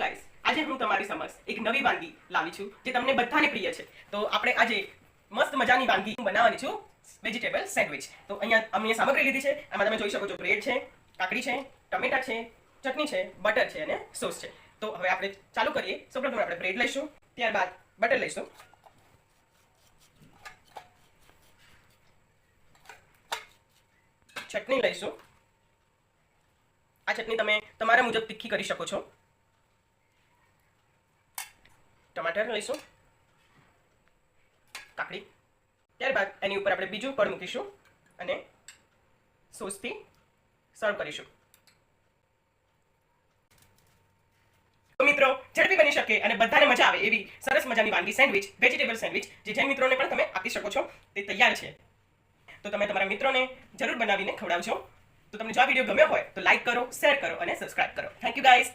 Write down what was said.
Guys, આજે હું તમારી સમક્ષ એક નવી વાનગી લાવી છું જે તમને બધાને પ્રિય છે. તો આપણે આજે મસ્ત મજાની વાનગી બનાવવાની છું, વેજીટેબલ સેન્ડવિચ. તો અહીંયા અમે સામગ્રી લીધી છે. આમાં તમે જોઈ શકો છો, બ્રેડ છે, કાકડી છે, ટમેટા છે, ચટણી છે, બટર છે અને સોસ છે. તો હવે આપણે ચાલુ કરીએ. સૌપ્રથમ આપણે બ્રેડ લઈશું, ત્યારબાદ બટર લઈશું, ચટણી લઈશું. આ ચટણી તમે તમારા મુજબ તીખી કરી શકો છો. ટમાટર લઈશું, કાકડી, ત્યારબાદ એની ઉપર આપણે બીજું પડ મૂકીશું અને સોસથી સર્વ કરીશું. તો મિત્રો, ઝડપી બની શકે અને બધાને મજા આવે એવી સરસ મજાની વાનગી સેન્ડવિચ, વેજીટેબલ સેન્ડવિચ, જે જૈન મિત્રોને પણ તમે આપી શકો છો, તે તૈયાર છે. તો તમે તમારા મિત્રોને જરૂર બનાવીને ખવડાવજો. તો તમને જો આ વિડીયો ગમ્યો હોય તો લાઈક કરો, શેર કરો અને સબસ્ક્રાઇબ કરો. Thank you guys.